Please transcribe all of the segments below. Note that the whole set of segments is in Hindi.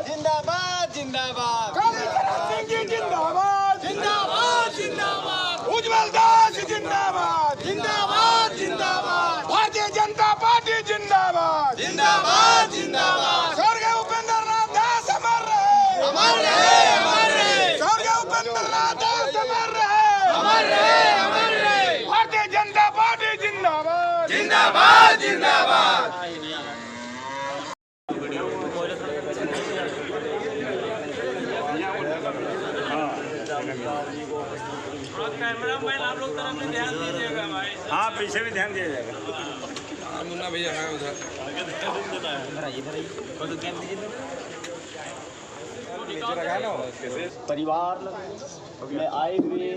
जिंदाबाद जिंदाबाद सिंह जी जिंदाबाद जिंदाबाद जिंदाबाद उज्जवल दास जिंदाबाद जिंदाबाद जिंदाबाद भारतीय जनता पार्टी जिंदाबाद जिंदाबाद जिंदाबाद स्वर्गीय उपेंद्र नाथ दास अमर रहे अमर रहे अमर रहे स्वर्गीय उपेंद्र नाथ दास अमर रहे अमर रहे अमर रहे भारतीय जनता पार्टी जिंदाबाद जिंदाबाद जिंदाबाद कैमरामैन आप लोग तरफ में ध्यान दीजिएगा भाई। हाँ पीछे भी ध्यान दिया जाएगा। मुन्ना भैया है उधर परिवार में आए हुए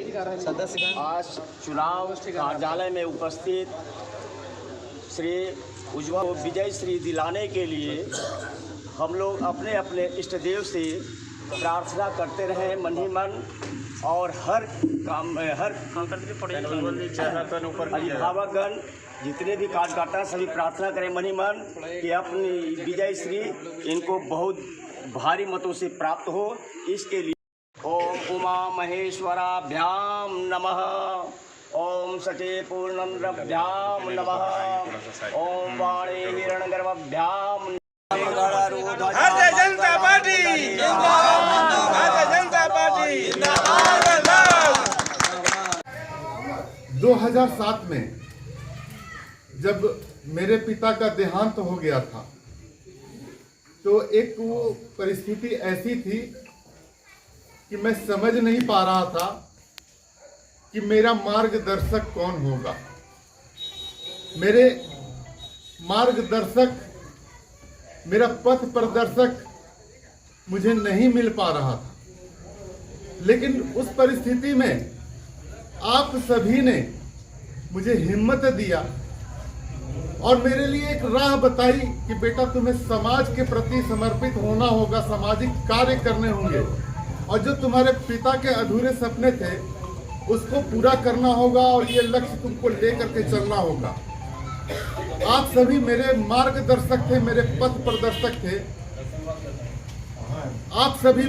सदस्य आज चुनाव कार्यालय में उपस्थित श्री उज्जवल को विजय श्री दिलाने के लिए हम लोग अपने अपने इष्ट देव से प्रार्थना करते रहे मन ही मन और हर काम में हर अभिभावकगण जितने भी कार्यकर्ता सभी प्रार्थना करें मन ही मन कि अपनी विजय श्री इनको बहुत भारी मतों से प्राप्त हो। इसके लिए ओम उमा महेश्वराभ्याम नमः, ओम सचे पूर्णन्द्रभ्याम नमः, ओम वाणी हिरण्यगर्भभ्याम भारतीय जनता पार्टी भारतीय जनता पार्टी 2007 में जब मेरे पिता का देहांत हो गया था तो एक वो परिस्थिति ऐसी थी कि मैं समझ नहीं पा रहा था कि मेरा मार्गदर्शक कौन होगा। मेरे मार्गदर्शक, मेरा पथ प्रदर्शक मुझे नहीं मिल पा रहा था। लेकिन उस परिस्थिति में आप सभी ने मुझे हिम्मत दिया और मेरे लिए एक राह बताई कि बेटा तुम्हें समाज के प्रति समर्पित होना होगा, सामाजिक कार्य करने होंगे और जो तुम्हारे पिता के अधूरे सपने थे उसको पूरा करना होगा और ये लक्ष्य तुमको लेकर के चलना होगा। आप सभी मेरे मार्गदर्शक थे, मेरे पथ प्रदर्शक थे। आप सभी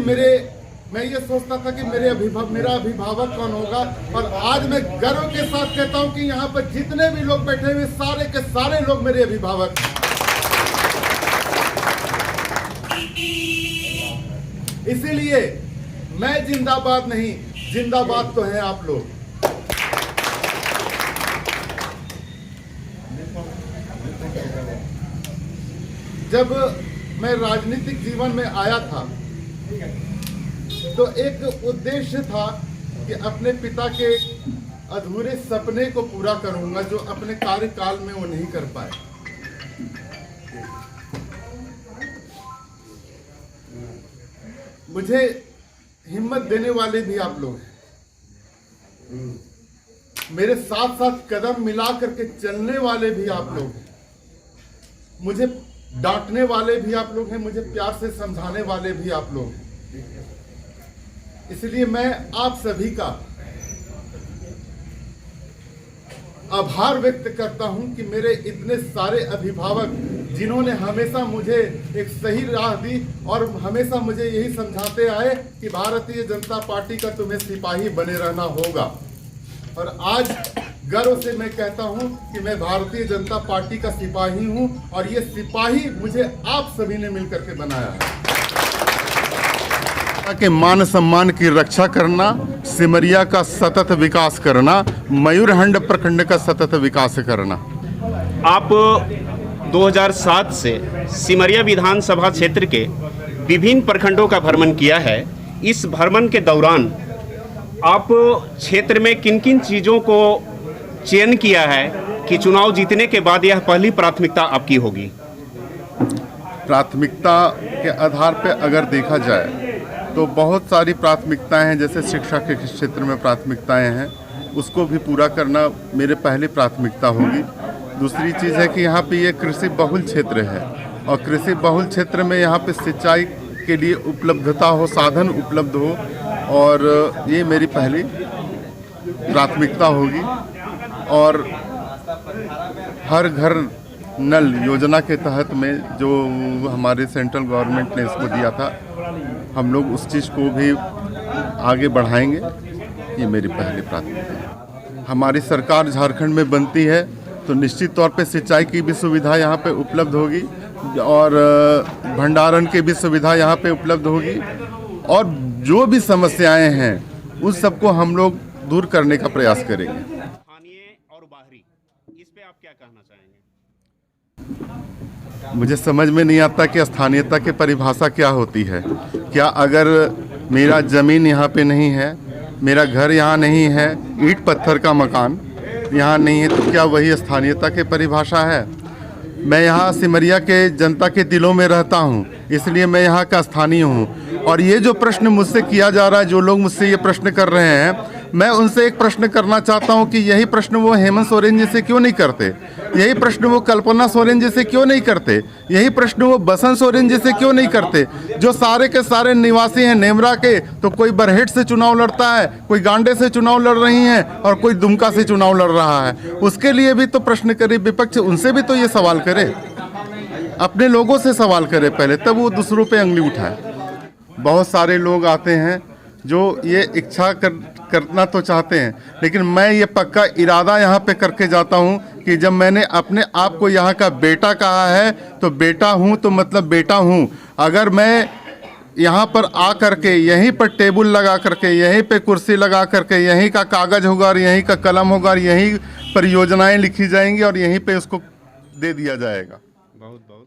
मैं ये सोचता था कि मेरा अभिभावक कौन होगा और आज मैं गर्व के साथ कहता हूं कि यहाँ पर जितने भी लोग बैठे हुए सारे के सारे लोग मेरे अभिभावक हैं। इसीलिए मैं जिंदाबाद नहीं, जिंदाबाद तो हैं आप लोग। जब मैं राजनीतिक जीवन में आया था तो एक उद्देश्य था कि अपने पिता के अधूरे सपने को पूरा करूंगा जो अपने कार्यकाल में वो नहीं कर पाए। मुझे हिम्मत देने वाले भी आप लोग हैं, मेरे साथ साथ कदम मिला करके चलने वाले भी आप लोग हैं, मुझे डांटने वाले भी आप लोग हैं, मुझे प्यार से समझाने वाले भी आप लोग हैं। इसलिए मैं आप सभी का आभार व्यक्त करता हूं कि मेरे इतने सारे अभिभावक जिन्होंने हमेशा मुझे एक सही राह दी और हमेशा मुझे यही समझाते आए कि भारतीय जनता पार्टी का तुम्हें सिपाही बने रहना होगा। और आज गर्व से मैं कहता हूं कि मैं भारतीय जनता पार्टी का सिपाही हूं और ये सिपाही मुझे आप सभी ने मिलकर के बनाया है। के मान सम्मान की रक्षा करना, सिमरिया का सतत विकास करना, मयूरहंड प्रखंड का सतत विकास करना। आप 2007 से सिमरिया विधानसभा क्षेत्र के विभिन्न प्रखंडों का भ्रमण किया है। इस भ्रमण के दौरान आप क्षेत्र में किन किन चीज़ों को चयन किया है कि चुनाव जीतने के बाद यह पहली प्राथमिकता आपकी होगी? प्राथमिकता के आधार पर अगर देखा जाए तो बहुत सारी प्राथमिकताएं हैं। जैसे शिक्षा के क्षेत्र में प्राथमिकताएं हैं, उसको भी पूरा करना मेरे पहली प्राथमिकता होगी। दूसरी चीज़ है कि यहाँ पे ये कृषि बहुल क्षेत्र है और कृषि बहुल क्षेत्र में यहाँ पे सिंचाई के लिए उपलब्धता हो, साधन उपलब्ध हो और ये मेरी पहली प्राथमिकता होगी। और हर घर नल योजना के तहत में जो हमारे सेंट्रल गवर्नमेंट ने इसको दिया था, हम लोग उस चीज़ को भी आगे बढ़ाएंगे। ये मेरी पहली प्राथमिकता है। हमारी सरकार झारखंड में बनती है तो निश्चित तौर पे सिंचाई की भी सुविधा यहाँ पे उपलब्ध होगी और भंडारण की भी सुविधा यहाँ पे उपलब्ध होगी, और जो भी समस्याएं हैं उस सबको हम लोग दूर करने का प्रयास करेंगे। स्थानीय और बाहरी, इस पे आप क्या कहना चाहेंगे? मुझे समझ में नहीं आता कि स्थानीयता की परिभाषा क्या होती है। क्या अगर मेरा ज़मीन यहाँ पे नहीं है, मेरा घर यहाँ नहीं है, ईंट पत्थर का मकान यहाँ नहीं है, तो क्या वही स्थानीयता की परिभाषा है? मैं यहाँ सिमरिया के जनता के दिलों में रहता हूँ, इसलिए मैं यहाँ का स्थानीय हूँ। और ये जो प्रश्न मुझसे किया जा रहा है, जो लोग मुझसे ये प्रश्न कर रहे हैं, मैं उनसे एक प्रश्न करना चाहता हूँ कि यही प्रश्न वो हेमंत सोरेन जी से क्यों नहीं करते, यही प्रश्न वो कल्पना सोरेन जी से क्यों नहीं करते, यही प्रश्न वो बसंत सोरेन जी से क्यों नहीं करते, जो सारे के सारे निवासी हैं नेमरा के। तो कोई बरहेट से चुनाव लड़ता है, कोई गांडे से चुनाव लड़ रही हैं और कोई दुमका से चुनाव लड़ रहा है। उसके लिए भी तो प्रश्न करे विपक्ष, उनसे भी तो ये सवाल करे, अपने लोगों से सवाल करे पहले, तब वो दूसरों पे उंगली उठाए। बहुत सारे लोग आते हैं जो ये इच्छा करना तो चाहते हैं, लेकिन मैं ये पक्का इरादा यहाँ पे करके जाता हूँ कि जब मैंने अपने आप को यहाँ का बेटा कहा है तो बेटा हूँ तो मतलब बेटा हूँ। अगर मैं यहाँ पर आ करके यहीं पर टेबल लगा करके, यहीं पे कुर्सी लगा करके, यहीं का कागज़ होगा और यहीं का कलम होगा और यहीं पर योजनाएँ लिखी जाएंगी और यहीं पे उसको दे दिया जाएगा। बहुत बहुत